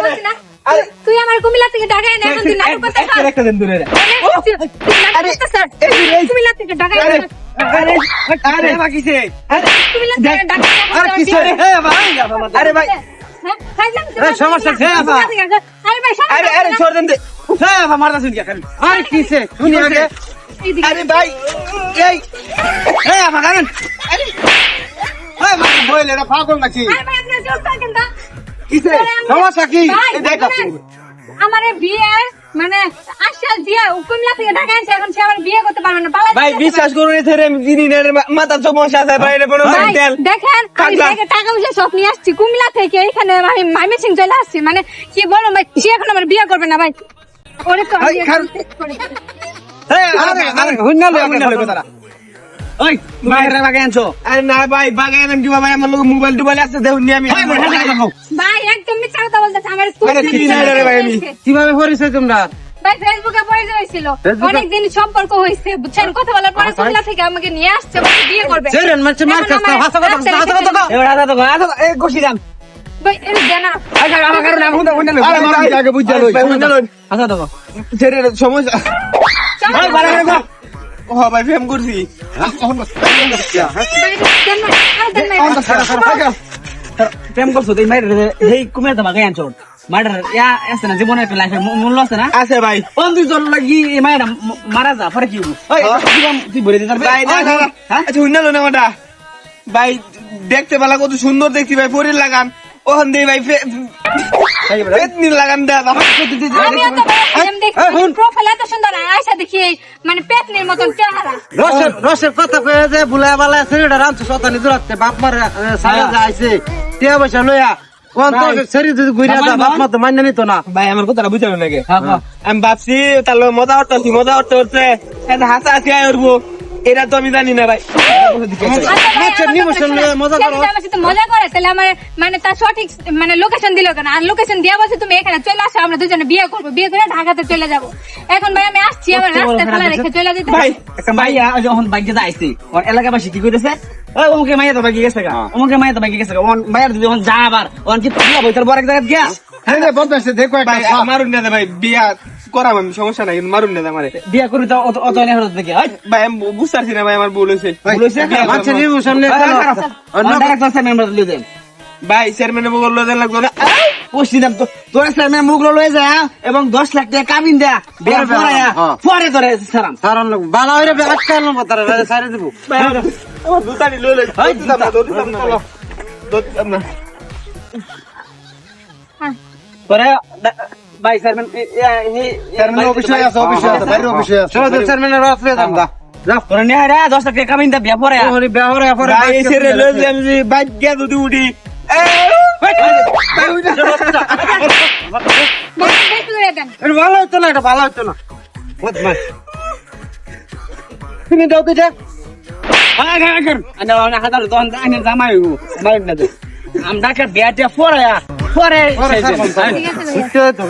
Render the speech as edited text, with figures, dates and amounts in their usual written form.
বলছি না তুই আমার কুমিল্লা থেকে ঢাকায় এনে এখন তুই নাটক করতে থাক একটা দিন দূরে আরে স্যার কুমিল্লা থেকে ঢাকায় এনে আরে আরে বাকিছে কুমিল্লা থেকে ঢাকায় আরে কিসে আরে ভাই হ্যাঁ খাইলাম আরে সমস্যা কি আপা আরে ভাই আরে আরে ছোড় দেন দে হ্যাঁ আপা মারতা শুনি কেন আরে কিসে শুনি আগে আরে ভাই এই হ্যাঁ আপা কারণ আরে হ্যাঁ মা বইলে না পাগল নাকি আরে ভাই আপনি জোর থাকেন না কিসে সমস্যা কি এই দেখ আমারে বিয়ে মানে আশা দিয়া কুমিল্লা থেকে ঢাকা আনছে এখন সে আমার বিয়ে করতে পারবে না ভাই বিশ্বাস করুন এর দিনের মাথা সমস্যা আছে ভাই কোনো তেল দেখেন আমি ব্যাগে টাকা পয়সা সব নিয়ে আসছি কুমিল্লা থেকে এখানে আমি মাইমেসিং চলে আসছি মানে কি বলবো ভাই সে এখন আমার বিয়ে করবে না ভাই ওরে তো আমি আরে আরে হুন্নালে কথাটা ওই বাইরে বাগে আনছো আরে না ভাই বাগে আনম কি ভাই আমার লোক মোবাইল টোবাইল আছে দেখুন নি আমি ভাই একদম মিথ্যা কথা বলতেছে আমার আরে কি না রে ভাই আমি কিভাবে পরিচয় তোমরা ভাই ফেসবুকে পরিচয় হয়েছিল অনেকদিন সম্পর্ক হয়েছে বুঝছেন কথা বলার পরে কুমিল্লা থেকে আমাকে নিয়ে আসছে বলে বিয়ে করবে সেরেন মানে মার কাছে হাসা কথা এবার হাসা এই গোশি গান ভাই এর জানা আচ্ছা আমার কারণে আমি হুন্না আরে মার আগে বুঝা লই হাসা দাও সেরেন সমস্যা ভাই বারে গো ও ভাই ফেম করছি প্রেম করছো তুই মাইরে এই কুমির তো বাগাই আনছো মার্ডার ইয়া আছে না জীবনে একটা লাইফে মূল্য আছে না আছে ভাই বন্ধু জন লাগি মাইরা মারা যা পরে কি হবো ওই জীবন তুই বলে দিতে ভাই আচ্ছা হুন্না লো না মাটা ভাই দেখতে ভালো কত সুন্দর দেখছি ভাই পরের লাগান ওখান দিয়ে ভাই পেতনি লাগান দা আমি তো এম দেখি প্রোফাইল এত সুন্দর আয়শা দেখি মানে পেতনির মতন চেহারা রসের কথা কয়ে যে বুলা বালা শরীরটা রামছে শতানি দূরাতে বাপ মার সারা যাইছে টিয়া পয়সা লইয়া কোন তো শরীর যদি ঘুরে যা বাপ মা তো মান্য নিত না ভাই আমার কথাটা বুঝানো নাকি আমি ভাবছি তার মজা করতে হাসা হাসি আয় উঠবো এটা তো আমি জানি না ভাই মজা করে তাহলে আমার মানে তার সঠিক মানে লোকেশন দিল কেন আর লোকেশন দেওয়া বলছে তুমি এখানে চলে আসো আমরা দুজনে বিয়ে করবো বিয়ে করে ঢাকাতে চলে যাবো এখন ভাই আমি আসছি আমার রাস্তায় ফেলা রেখে চলে যেতে ভাই একটা ভাইয়া যখন বাইকে যাইছে ওর এলাকাবাসী কি করেছে ওকে মাইয়া তো বাইকে গেছে ওকে মাইয়া তো বাইকে গেছে ওন ভাইয়ার যদি ওন যা আবার ওন কি পাগলা বইতার বড় এক জায়গায় গিয়া হ্যাঁ রে বলতেছে দেখো একটা মারুন না ভাই বিয়া করাম আমি সমস্যা নাই মারুন না আমারে বিয়া করি তো অত এনে হলো দেখি ভাই আমি বুঝতে পারছি না ভাই আমার ভুল হয়েছে আচ্ছা নিউ সামনে ভাই চেয়ারম্যানের মুখ লয়ে দেন লাগবে না পয়সা দাম তো তোর চেয়ারম্যান মুখ লয়ে যায় এবং 10 লাখ টাকা কাবিন দেয়া বিয়া করায়া পরে ধরে সারাম সারান লোক বালা হইরে আজকাল না তারা সারে দেব ভাই আমার দুটানি লয়ে দৌড়িতাম না পরে ভাই চেয়ারম্যান অফিসে আছে বাইরে অফিসে আছে চলো চেয়ারম্যানের অফিসে যাম দা যা তোর নিয়ে রে 10 লাখ টাকা কাবিন দা বিয়া পরে ভাই এসে লয়ে আমি বাইক গিয়া যদি উঠি ভালো হতো না এটা ভালো হতো না তুমি দাও তো যা আমরা বিয়াটা পরে ঠিক আছে ভাইয়া। তো